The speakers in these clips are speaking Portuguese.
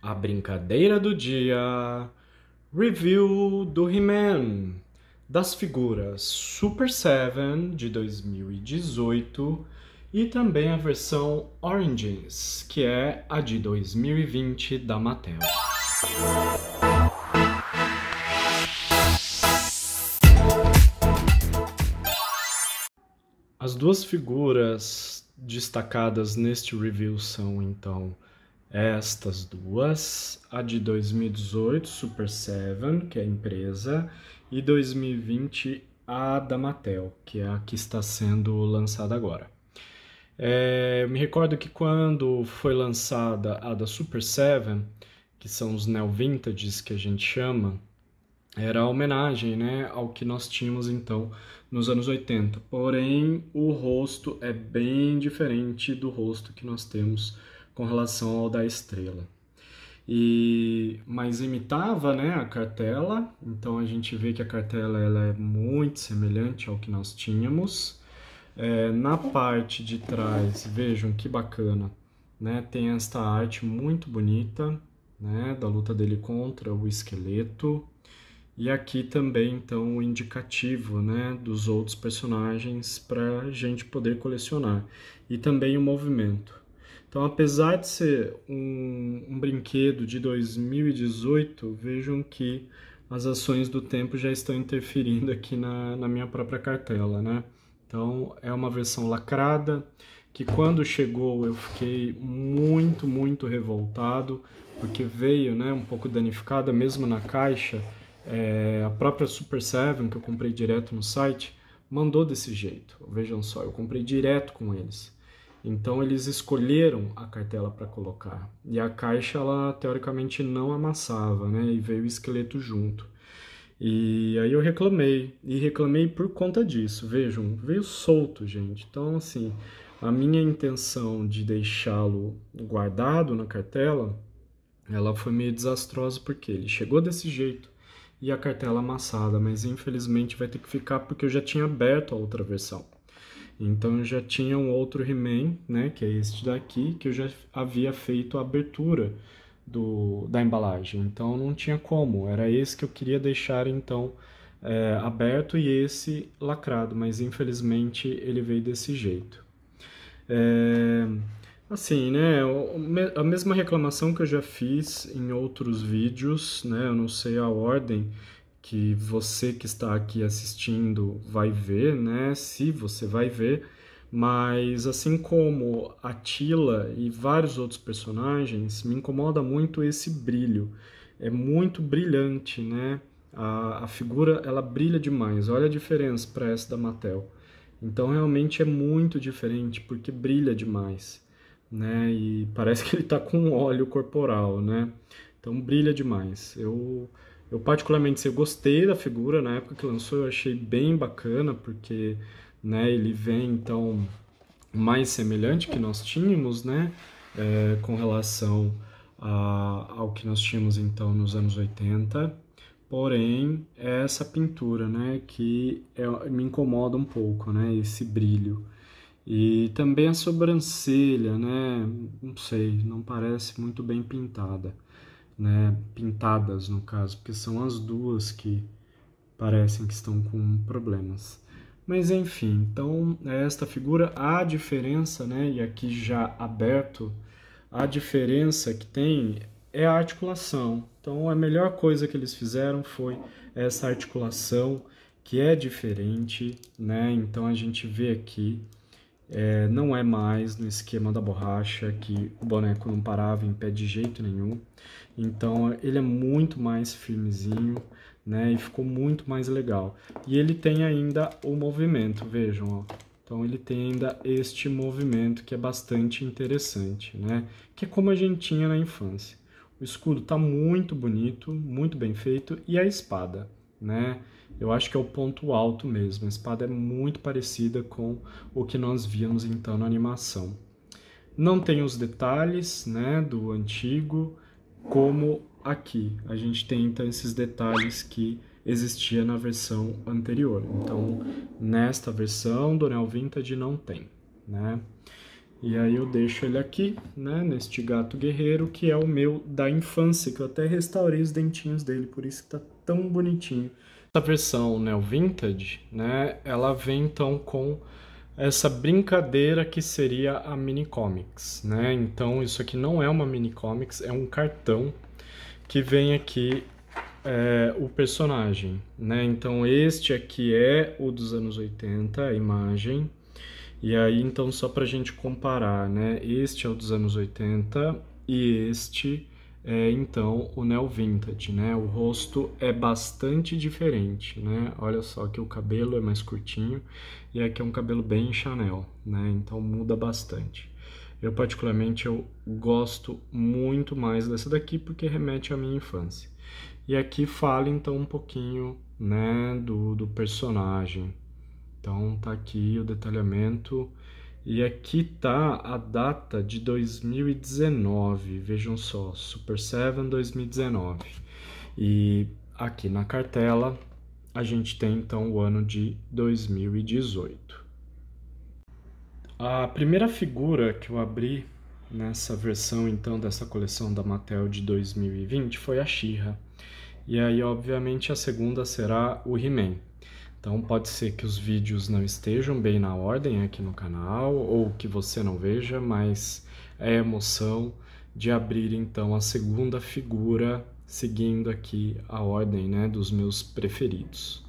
A brincadeira do dia, review do He-Man, das figuras Super 7 de 2018 e também a versão Origins, que é a de 2020 da Mattel. As duas figuras destacadas neste review são então estas duas, a de 2018, Super 7, que é a empresa, e 2020, a da Mattel, que é a que está sendo lançada agora. Eu me recordo que quando foi lançada a da Super 7, que são os Neo Vintages que a gente chama, era a homenagem, né, ao que nós tínhamos então nos anos 80. Porém, o rosto é bem diferente do rosto que nós temos com relação ao da estrela. Mas imitava, né, a cartela, então a gente vê que a cartela ela é muito semelhante ao que nós tínhamos. Na parte de trás, vejam que bacana, né, tem esta arte muito bonita, né, da luta dele contra o esqueleto. E aqui também, então, o indicativo, né, dos outros personagens para a gente poder colecionar. E também o movimento. Então, apesar de ser um brinquedo de 2018, vejam que as ações do tempo já estão interferindo aqui na minha própria cartela, né? Então, é uma versão lacrada, que quando chegou eu fiquei muito revoltado, porque veio, né, um pouco danificada, mesmo na caixa. A própria Super 7, que eu comprei direto no site, mandou desse jeito. Vejam só, eu comprei direto com eles. Então eles escolheram a cartela para colocar. E a caixa, ela teoricamente não amassava, né? E veio o esqueleto junto. E aí eu reclamei. E reclamei por conta disso. Vejam, veio solto, gente. Então, assim, a minha intenção de deixá-lo guardado na cartela, ela foi meio desastrosa porque ele chegou desse jeito e a cartela amassada, mas infelizmente vai ter que ficar porque eu já tinha aberto a outra versão. Então eu já tinha um outro He-Man, né, que é este daqui, que eu já havia feito a abertura da embalagem. Então não tinha como, era esse que eu queria deixar então aberto e esse lacrado, mas infelizmente ele veio desse jeito. Assim, né, a mesma reclamação que eu já fiz em outros vídeos, né, eu não sei a ordem que você que está aqui assistindo vai ver, né, se você vai ver, mas assim como a Tila e vários outros personagens, me incomoda muito esse brilho, é muito brilhante, né, a figura ela brilha demais, olha a diferença para essa da Mattel, então realmente é muito diferente porque brilha demais, né? E parece que ele está com óleo corporal, né? Então brilha demais. Eu particularmente eu gostei da figura na época que lançou, eu achei bem bacana porque, né? Ele vem então mais semelhante que nós tínhamos, né? Com relação ao que nós tínhamos então nos anos 80. Porém, é essa pintura, né? Que me incomoda um pouco, né? Esse brilho. E também a sobrancelha, né? Não sei, não parece muito bem pintada, né? Pintadas, no caso, porque são as duas que parecem que estão com problemas. Mas enfim, então esta figura, a diferença, né? E aqui já aberto, a diferença que tem é a articulação. Então a melhor coisa que eles fizeram foi essa articulação que é diferente, né? Então a gente vê aqui. Não é mais no esquema da borracha, que o boneco não parava em pé de jeito nenhum. Então ele é muito mais firmezinho, né? E ficou muito mais legal. E ele tem ainda o movimento, vejam, ó. Então ele tem ainda este movimento que é bastante interessante, né? Que é como a gente tinha na infância. O escudo está muito bonito, muito bem feito, e a espada, né? Eu acho que é o ponto alto mesmo. A espada é muito parecida com o que nós víamos então na animação. Não tem os detalhes, né, do antigo, como aqui. A gente tem então esses detalhes que existia na versão anterior. Então, nesta versão do Neo Vintage não tem, né? E aí eu deixo ele aqui, né, neste gato guerreiro, que é o meu da infância, que eu até restaurei os dentinhos dele, por isso que tá tão bonitinho. Essa versão, né, o Vintage, né, ela vem então com essa brincadeira que seria a mini comics, né? Então isso aqui não é uma mini comics, é um cartão que vem aqui o personagem, né? Então este aqui é o dos anos 80, a imagem. E aí, então, só pra gente comparar, né? Este é o dos anos 80 e este é, então, o Neo Vintage, né? O rosto é bastante diferente, né? Olha só que o cabelo é mais curtinho e aqui é um cabelo bem Chanel, né? Então, muda bastante. Eu, particularmente, eu gosto muito mais dessa daqui porque remete à minha infância. E aqui fala, então, um pouquinho, né, do personagem. Então tá aqui o detalhamento e aqui tá a data de 2019, vejam só, Super 7 2019. E aqui na cartela a gente tem então o ano de 2018. A primeira figura que eu abri nessa versão então dessa coleção da Mattel de 2020 foi a She-Ra. E aí obviamente a segunda será o He-Man. Então pode ser que os vídeos não estejam bem na ordem aqui no canal ou que você não veja, mas é a emoção de abrir então a segunda figura seguindo aqui a ordem, né, dos meus preferidos.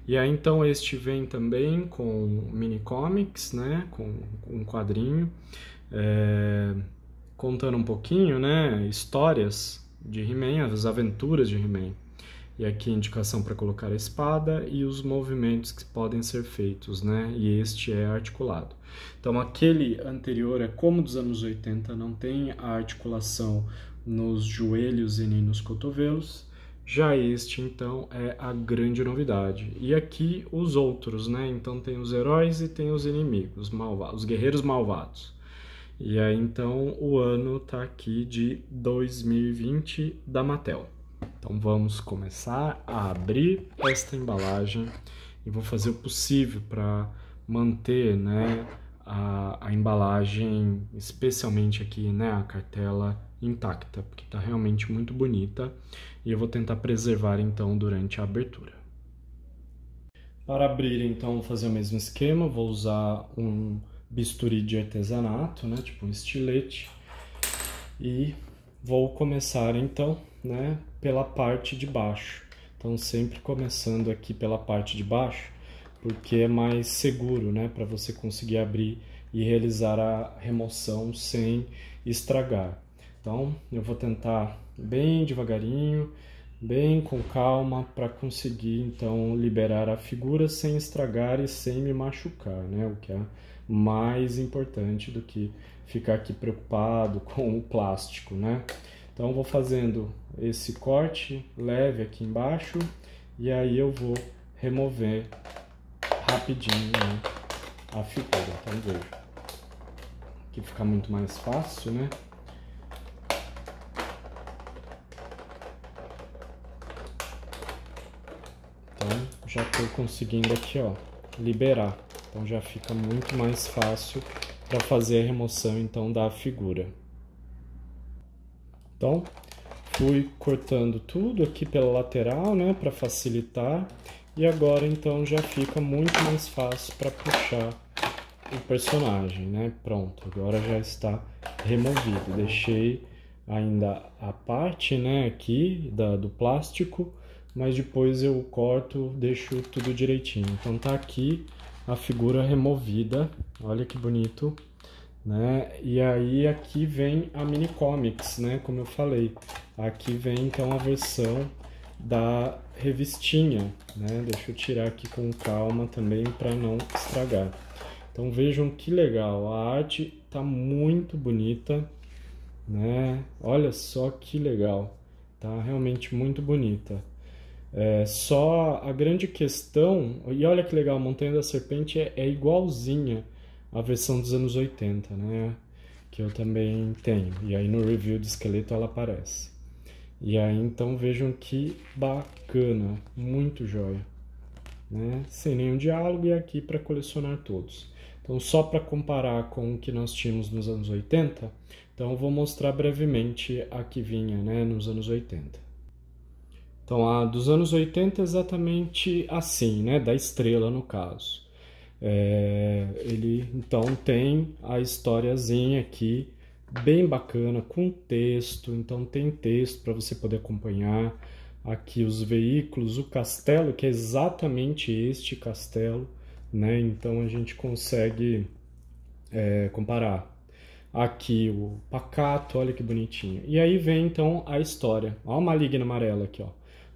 E aí então este vem também com mini comics, né, com um quadrinho, contando um pouquinho, né, histórias de He-Man, as aventuras de He-Man. E aqui a indicação para colocar a espada e os movimentos que podem ser feitos, né? E este é articulado. Então aquele anterior é como dos anos 80, não tem a articulação nos joelhos e nem nos cotovelos. Já este, então, é a grande novidade. E aqui os outros, né? Então tem os heróis e tem os inimigos malvados, os guerreiros malvados. E aí, então, o ano tá aqui de 2020 da Mattel. Então vamos começar a abrir esta embalagem e vou fazer o possível para manter, né, a embalagem, especialmente aqui, né, a cartela intacta, porque está realmente muito bonita e eu vou tentar preservar então durante a abertura. Para abrir então vou fazer o mesmo esquema, vou usar um bisturi de artesanato, né, tipo um estilete, e vou começar então, né, pela parte de baixo. Então sempre começando aqui pela parte de baixo, porque é mais seguro, né, para você conseguir abrir e realizar a remoção sem estragar. Então eu vou tentar bem devagarinho, bem com calma, para conseguir então liberar a figura sem estragar e sem me machucar, né, o que é mais importante do que ficar aqui preocupado com o plástico, né? Então vou fazendo esse corte leve aqui embaixo e aí eu vou remover rapidinho, né, a figura. Então veja, aqui fica muito mais fácil, né? Então já estou conseguindo aqui, ó, liberar. Então já fica muito mais fácil para fazer a remoção então da figura. Então, fui cortando tudo aqui pela lateral, né, para facilitar. E agora então já fica muito mais fácil para puxar o personagem, né? Pronto, agora já está removido. Deixei ainda a parte, né, aqui do plástico, mas depois eu corto, deixo tudo direitinho. Então tá aqui a figura removida, olha que bonito, né? E aí aqui vem a mini comics, né? Como eu falei, aqui vem então a versão da revistinha, né? Deixa eu tirar aqui com calma também para não estragar. Então vejam que legal, a arte tá muito bonita, né? Olha só que legal, tá realmente muito bonita. Só a grande questão, e olha que legal, a Montanha da Serpente é igualzinha à versão dos anos 80, né? Que eu também tenho. E aí no review de esqueleto ela aparece. E aí então vejam que bacana, muito jóia, né? Sem nenhum diálogo e aqui para colecionar todos. Então, só para comparar com o que nós tínhamos nos anos 80, então eu vou mostrar brevemente a que vinha, né, nos anos 80. Então, a dos anos 80 é exatamente assim, né, da estrela no caso. Ele então tem a historiazinha aqui, bem bacana, com texto, então tem texto para você poder acompanhar. Aqui os veículos, o castelo, que é exatamente este castelo, né? Então a gente consegue comparar. Aqui o pacato, olha que bonitinho. E aí vem então a história. Olha a maligna amarela aqui, ó.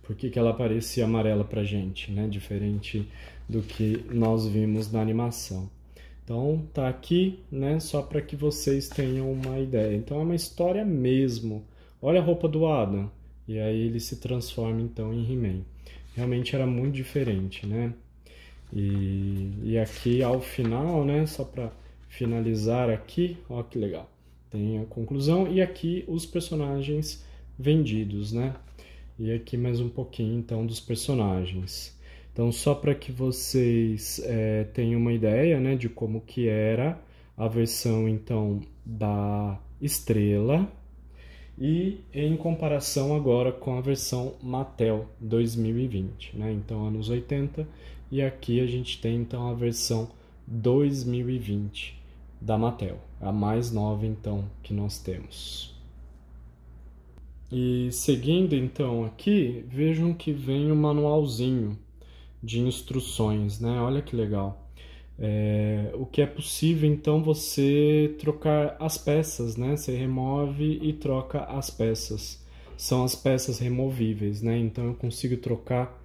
Por que ela parecia amarela pra gente, né? Diferente do que nós vimos na animação. Então tá aqui, né? Só para que vocês tenham uma ideia. Então é uma história mesmo. Olha a roupa do Adam. E aí ele se transforma então em He-Man. Realmente era muito diferente, né? E aqui ao final, né? Só para finalizar aqui, ó que legal. Tem a conclusão e aqui os personagens vendidos, né? E aqui mais um pouquinho então dos personagens. Então só para que vocês tenham uma ideia, né, de como que era a versão então da Estrela e em comparação agora com a versão Mattel 2020, né? Então anos 80 e aqui a gente tem então a versão 2020 da Mattel, a mais nova então que nós temos. E seguindo então aqui, vejam que vem o manualzinho de instruções, né? Olha que legal. O que é possível então você trocar as peças, né? Você remove e troca as peças. São as peças removíveis, né? Então eu consigo trocar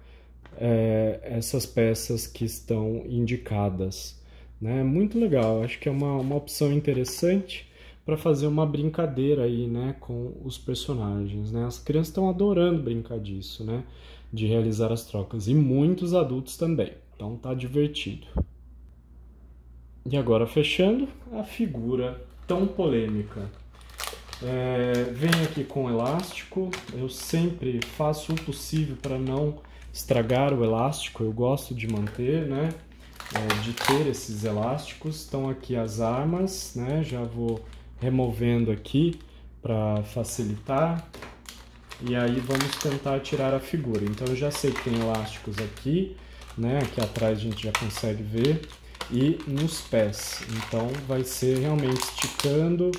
essas peças que estão indicadas, né? Muito legal, acho que é uma opção interessante para fazer uma brincadeira aí, né, com os personagens, né? As crianças estão adorando brincar disso, né? De realizar as trocas e muitos adultos também. Então tá divertido. E agora fechando a figura tão polêmica. Vem aqui com elástico. Eu sempre faço o possível para não estragar o elástico. Eu gosto de manter, né? De ter esses elásticos. Estão aqui as armas, né? Já vou removendo aqui para facilitar. E aí vamos tentar tirar a figura. Então eu já sei que tem elásticos aqui, né? Aqui atrás a gente já consegue ver. E nos pés. Então vai ser realmente esticando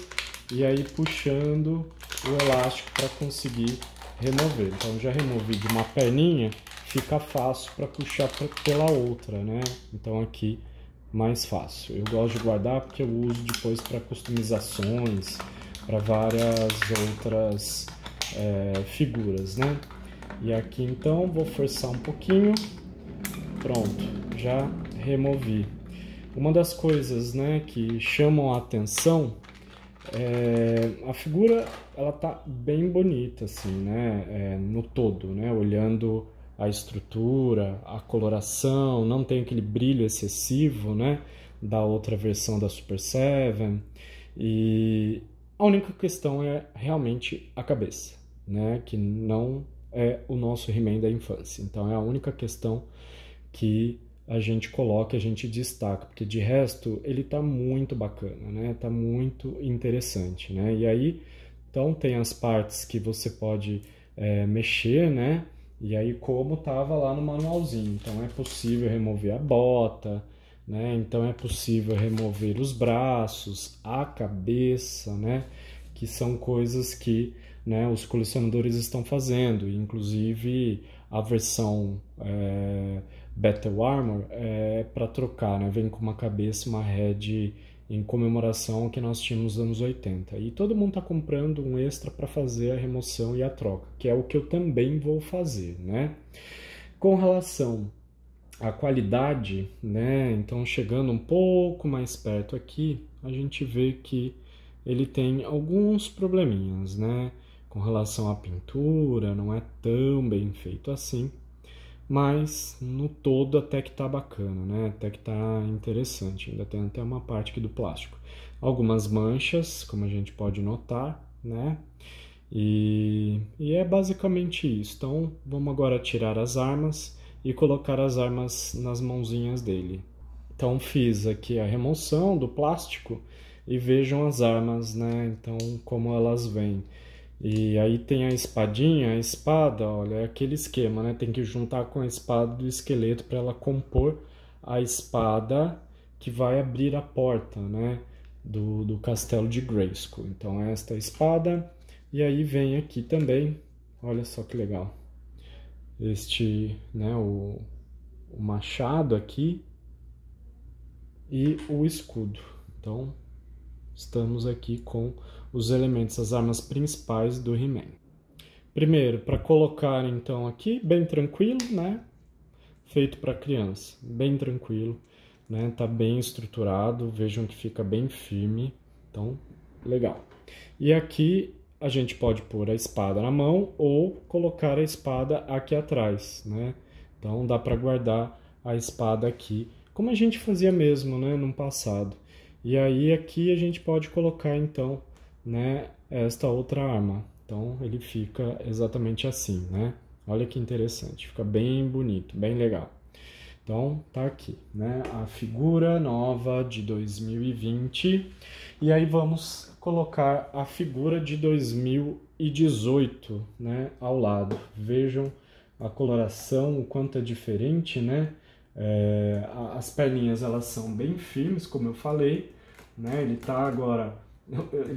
e aí puxando o elástico para conseguir remover. Então já removi de uma perninha, fica fácil para puxar pela outra, né? Então aqui mais fácil. Eu gosto de guardar porque eu uso depois para customizações, para várias outras figuras, né? E aqui então vou forçar um pouquinho. Pronto, já removi. Uma das coisas, né, que chamam a atenção a figura, ela tá bem bonita assim, né, no todo, né, olhando a estrutura, a coloração, não tem aquele brilho excessivo, né, da outra versão da Super Seven. E a única questão é realmente a cabeça, né, que não é o nosso He-Man da infância. Então é a única questão que a gente coloca, a gente destaca, porque de resto ele tá muito bacana, né? Tá muito interessante, né? E aí, então tem as partes que você pode mexer, né? E aí como tava lá no manualzinho, então é possível remover a bota, né? Então é possível remover os braços, a cabeça, né? Que são coisas que, né, os colecionadores estão fazendo, inclusive a versão Battle Armor para trocar, né? Vem com uma cabeça e uma head em comemoração ao que nós tínhamos nos anos 80. E todo mundo está comprando um extra para fazer a remoção e a troca, que é o que eu também vou fazer, né? Com relação à qualidade, né? Então chegando um pouco mais perto aqui, a gente vê que ele tem alguns probleminhas, né? Com relação à pintura, não é tão bem feito assim. Mas no todo até que tá bacana, né? Até que tá interessante. Ainda tem até uma parte aqui do plástico. Algumas manchas, como a gente pode notar, né? E é basicamente isso. Então vamos agora tirar as armas e colocar as armas nas mãozinhas dele. Então fiz aqui a remoção do plástico e vejam as armas, né? Então como elas vêm. E aí tem a espadinha, a espada, olha, é aquele esquema, né? Tem que juntar com a espada do esqueleto para ela compor a espada que vai abrir a porta, né? Do castelo de Grayskull. Então esta é a espada. E aí vem aqui também, olha só que legal. Este, né, o machado aqui e o escudo. Então estamos aqui com os elementos, as armas principais do He-Man. Primeiro, para colocar então aqui, bem tranquilo, né? Feito para criança, bem tranquilo, né? Tá bem estruturado, vejam que fica bem firme, então legal. E aqui a gente pode pôr a espada na mão ou colocar a espada aqui atrás, né? Então dá para guardar a espada aqui, como a gente fazia mesmo, né, no passado. E aí aqui a gente pode colocar então, né, esta outra arma. Então ele fica exatamente assim, né? Olha que interessante, fica bem bonito, bem legal. Então tá aqui, né, a figura nova de 2020. E aí vamos colocar a figura de 2018, né, ao lado. Vejam a coloração, o quanto é diferente, né? As perninhas elas são bem firmes, como eu falei, né? Ele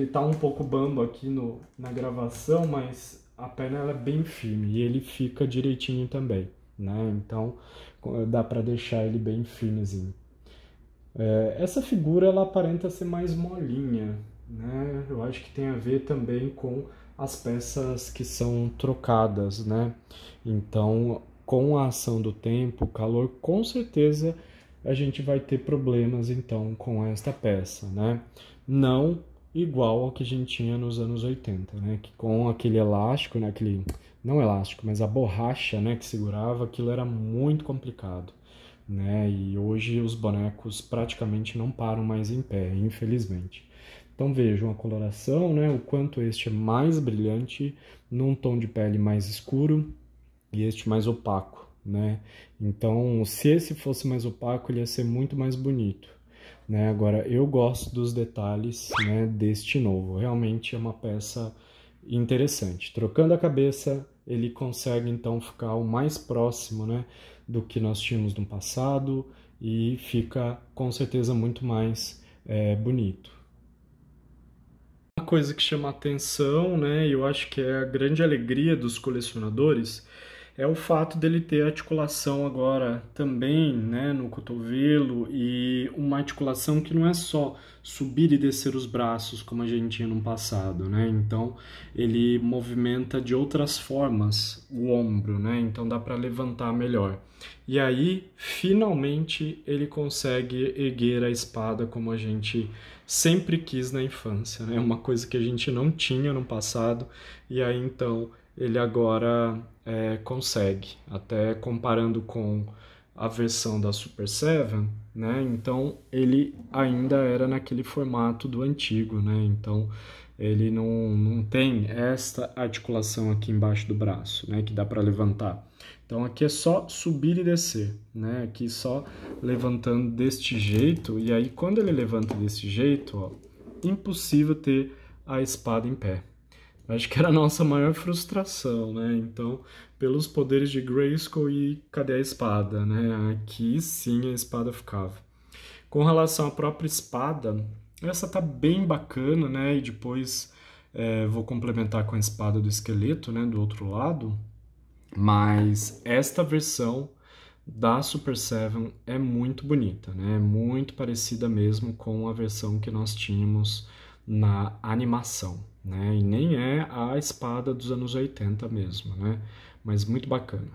tá um pouco bambo aqui na gravação, mas a perna ela é bem firme e ele fica direitinho também, né? Então dá para deixar ele bem firmezinho. Essa figura ela aparenta ser mais molinha, né? Eu acho que tem a ver também com as peças que são trocadas, né? Então, com a ação do tempo, o calor, com certeza a gente vai ter problemas então com esta peça, né? Não igual ao que a gente tinha nos anos 80, né? Que com aquele elástico, né? Não elástico, mas a borracha, né? Que segurava, aquilo era muito complicado, né? E hoje os bonecos praticamente não param mais em pé, infelizmente. Então vejam a coloração, né? O quanto este é mais brilhante, num tom de pele mais escuro e este mais opaco, né? Então, se esse fosse mais opaco, ele ia ser muito mais bonito, né? Agora, eu gosto dos detalhes, né, deste novo. Realmente é uma peça interessante. Trocando a cabeça, ele consegue então ficar o mais próximo, né, do que nós tínhamos no passado e fica com certeza muito mais bonito. Uma coisa que chama atenção, né, e eu acho que é a grande alegria dos colecionadores, é o fato dele ter articulação agora também, né, no cotovelo, e uma articulação que não é só subir e descer os braços como a gente tinha no passado, né? Então ele movimenta de outras formas o ombro, né? Então dá para levantar melhor. E aí, finalmente, ele consegue erguer a espada como a gente sempre quis na infância, né? Uma coisa que a gente não tinha no passado, e aí então ele agora consegue, até comparando com a versão da Super Seven, né? Então ele ainda era naquele formato do antigo, né? Então ele não tem esta articulação aqui embaixo do braço, né? Que dá para levantar. Então aqui é só subir e descer, né? Aqui só levantando deste jeito, e aí quando ele levanta desse jeito, ó, impossível ter a espada em pé. Acho que era a nossa maior frustração, né? Então, pelos poderes de Grayskull, e cadê a espada, né? Aqui sim a espada ficava. Com relação à própria espada, essa tá bem bacana, né? E depois vou complementar com a espada do esqueleto, né? Do outro lado. Mas esta versão da Super Seven é muito bonita, né? É muito parecida mesmo com a versão que nós tínhamos na animação, né? E nem é a espada dos anos 80 mesmo, né? Mas muito bacana.